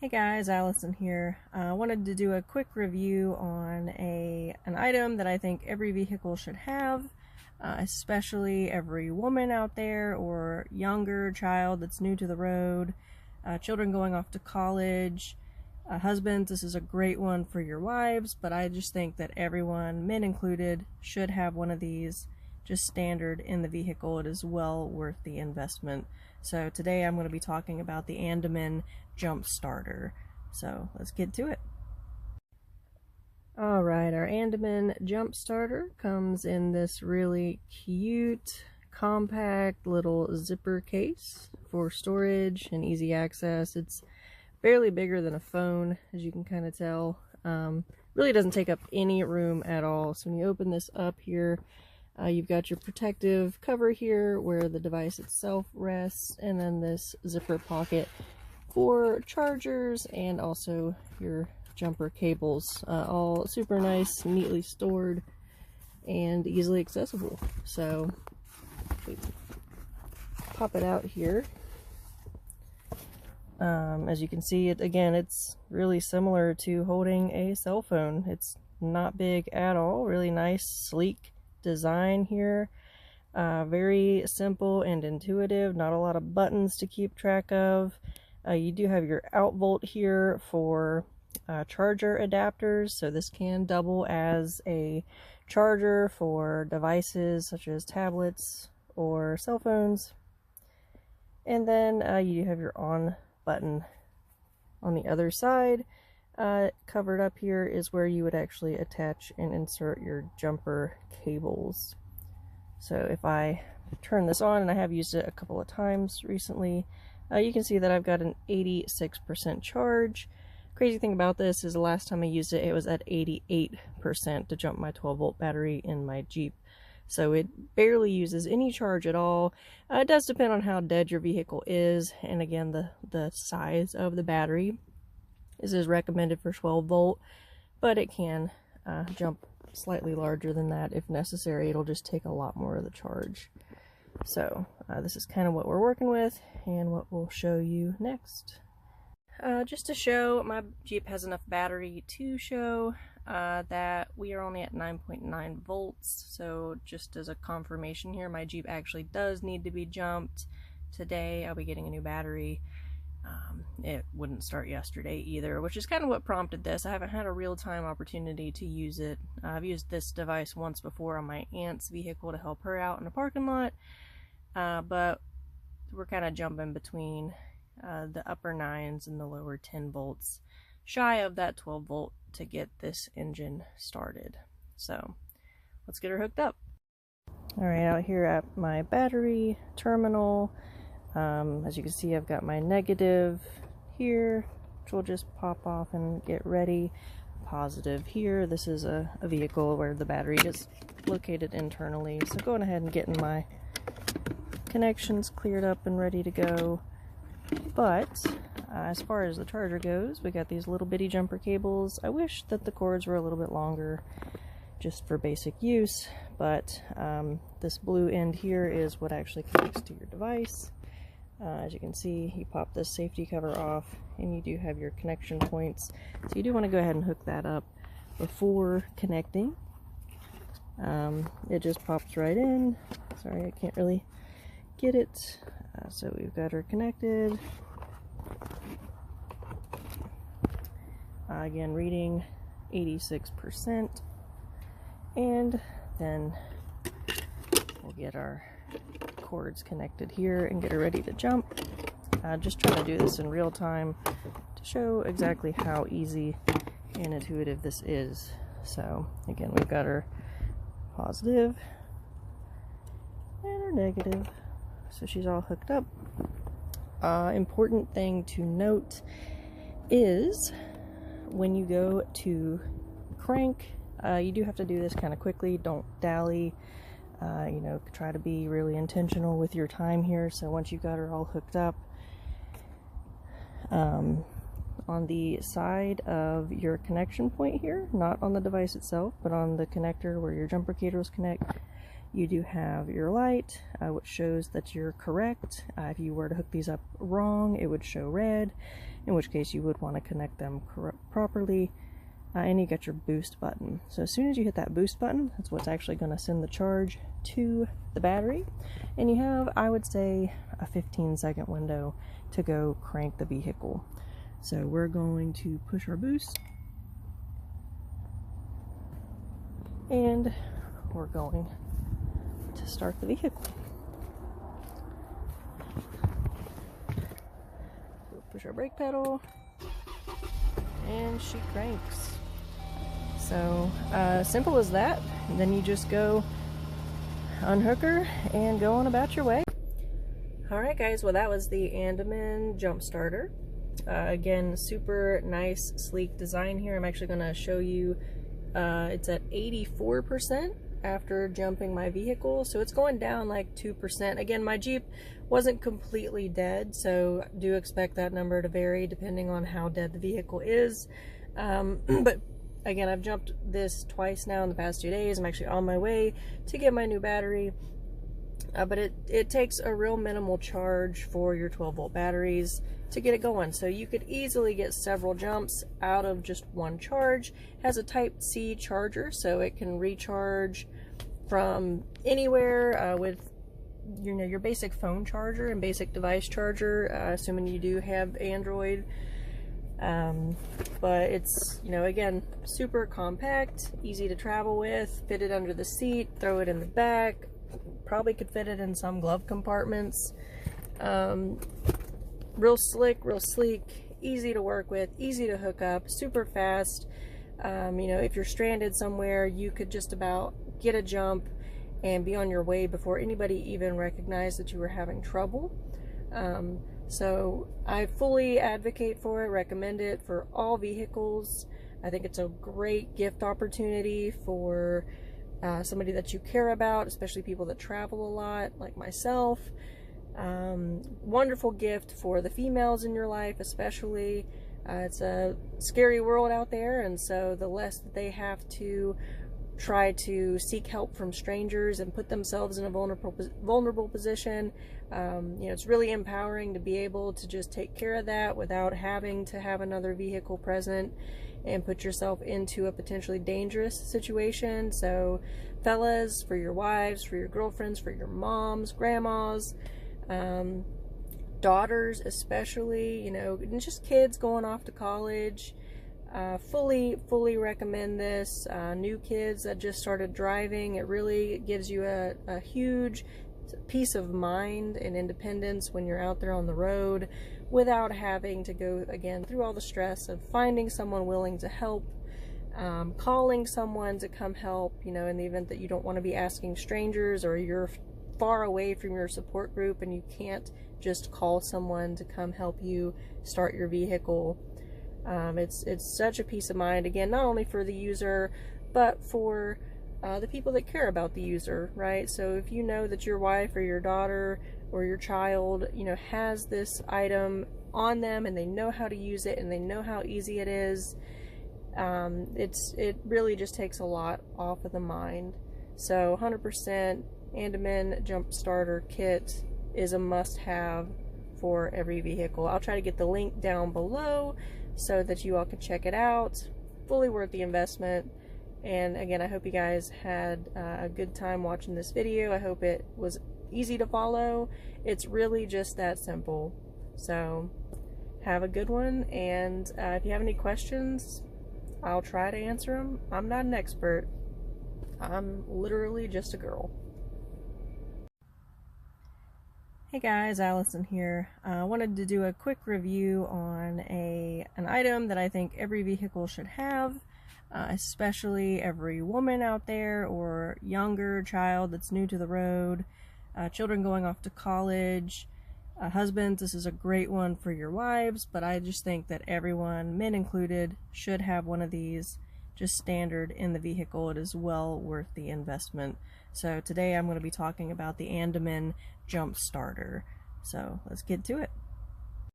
Hey guys, Allison here. I wanted to do a quick review on an item that I think every vehicle should have, especially every woman out there or younger child that's new to the road, children going off to college, husbands. This is a great one for your wives, but I just think that everyone, men included, should have one of these just standard in the vehicle. It is well worth the investment. So today I'm going to be talking about the Andeman Jump Starter. So let's get to it. Alright, our Andaman Jump Starter comes in this really cute, compact little zipper case for storage and easy access. It's barely bigger than a phone, as you can kind of tell. Really doesn't take up any room at all. So when you open this up here, you've got your protective cover here where the device itself rests, and then this zipper pocket for chargers and also your jumper cables. All super nice, neatly stored, and easily accessible. So we pop it out here. As you can see, it's really similar to holding a cell phone. It's not big at all. Really nice, sleek design here. Very simple and intuitive. Not a lot of buttons to keep track of. You do have your outvolt here for charger adapters, so this can double as a charger for devices such as tablets or cell phones. And then you have your on button on the other side. Covered up here is where you would actually attach and insert your jumper cables. So if I turn this on, and I have used it a couple of times recently, you can see that I've got an 86% charge. Crazy thing about this is the last time I used it, it was at 88% to jump my 12-volt battery in my Jeep. So it barely uses any charge at all. It does depend on how dead your vehicle is, and again, the size of the battery. This is recommended for 12 volt, but it can jump slightly larger than that if necessary. It'll just take a lot more of the charge. So this is kind of what we're working with and what we'll show you next. Just to show, my Jeep has enough battery to show that we are only at 9.9 volts. So just as a confirmation here, my Jeep actually does need to be jumped today. I'll be getting a new battery. It wouldn't start yesterday either, which is kind of what prompted this. I haven't had a real-time opportunity to use it. I've used this device once before on my aunt's vehicle to help her out in a parking lot, but we're kind of jumping between the upper 9s and the lower 10 volts, shy of that 12 volt to get this engine started. So let's get her hooked up. Alright, out here at my battery terminal, as you can see, I've got my negative here, which will just pop off and get ready. Positive here. This is a vehicle where the battery is located internally. So going ahead and getting my connections cleared up and ready to go. But as far as the charger goes, we got these little bitty jumper cables. I wish that the cords were a little bit longer just for basic use, but this blue end here is what actually connects to your device. As you can see, you pop this safety cover off and you do have your connection points. So you do want to go ahead and hook that up before connecting. It just pops right in. Sorry, I can't really get it. So we've got her connected. Again, reading 86%. And then we'll get our cords connected here and get her ready to jump. Just trying to do this in real time to show exactly how easy and intuitive this is. So again, we've got her positive and her negative, so she's all hooked up. Important thing to note is when you go to crank, you do have to do this kind of quickly. Don't dally. You know, try to be really intentional with your time here. So once you've got her all hooked up, on the side of your connection point here, not on the device itself, but on the connector where your jumper cables connect, You do have your light, which shows that you're correct. If you were to hook these up wrong, it would show red, in which case you would want to connect them properly. And you got your boost button. So as soon as you hit that boost button, that's what's actually going to send the charge to the battery. And you have, I would say, a 15-second window to go crank the vehicle. So we're going to push our boost. And we're going to start the vehicle. We'll push our brake pedal. And she cranks. So simple as that. And then you just go unhook her and go on about your way. Alright guys, well that was the Andaman Jump Starter. Again, super nice sleek design here. I'm actually going to show you it's at 84% after jumping my vehicle, so it's going down like 2%. Again, my Jeep wasn't completely dead, so do expect that number to vary depending on how dead the vehicle is. But again, I've jumped this twice now in the past 2 days. I'm actually on my way to get my new battery. But it takes a real minimal charge for your 12-volt batteries to get it going. So you could easily get several jumps out of just one charge. It has a Type-C charger, so it can recharge from anywhere with your basic phone charger and basic device charger, assuming you do have Android. But it's, again, super compact, easy to travel with, fit it under the seat, throw it in the back, probably could fit it in some glove compartments. Real slick, real sleek, easy to work with, easy to hook up, super fast. If you're stranded somewhere, you could just about get a jump and be on your way before anybody even recognized that you were having trouble. So I fully advocate for it, recommend it for all vehicles. I think it's a great gift opportunity for somebody that you care about, especially people that travel a lot, like myself. Wonderful gift for the females in your life, especially. It's a scary world out there, and so the less that they have to try to seek help from strangers and put themselves in a vulnerable position, it's really empowering to be able to just take care of that without having to have another vehicle present and put yourself into a potentially dangerous situation. So fellas, for your wives, for your girlfriends, for your moms, grandmas, daughters especially, and just kids going off to college, fully recommend this. New kids that just started driving, it really gives you a huge peace of mind and independence when you're out there on the road without having to go again through all the stress of finding someone willing to help, calling someone to come help, in the event that you don't want to be asking strangers or you're far away from your support group and you can't just call someone to come help you start your vehicle. It's such a peace of mind, again, not only for the user, but for the people that care about the user, right? So if you know that your wife or your daughter or your child, has this item on them and they know how to use it and they know how easy it is, it really just takes a lot off of the mind. So 100% Andaman Jump Starter Kit is a must-have for every vehicle. I'll try to get the link down below so that you all can check it out. Fully worth the investment. And again, I hope you guys had a good time watching this video. I hope it was easy to follow. It's really just that simple. So have a good one, and if you have any questions, I'll try to answer them. I'm not an expert. I'm literally just a girl. Hey guys, Allison here. I wanted to do a quick review on an item that I think every vehicle should have, especially every woman out there or younger child that's new to the road, children going off to college, husbands. This is a great one for your wives, but I just think that everyone, men included, should have one of these just standard in the vehicle. It is well worth the investment. So today I'm going to be talking about the Andaman Jump Starter. So let's get to it.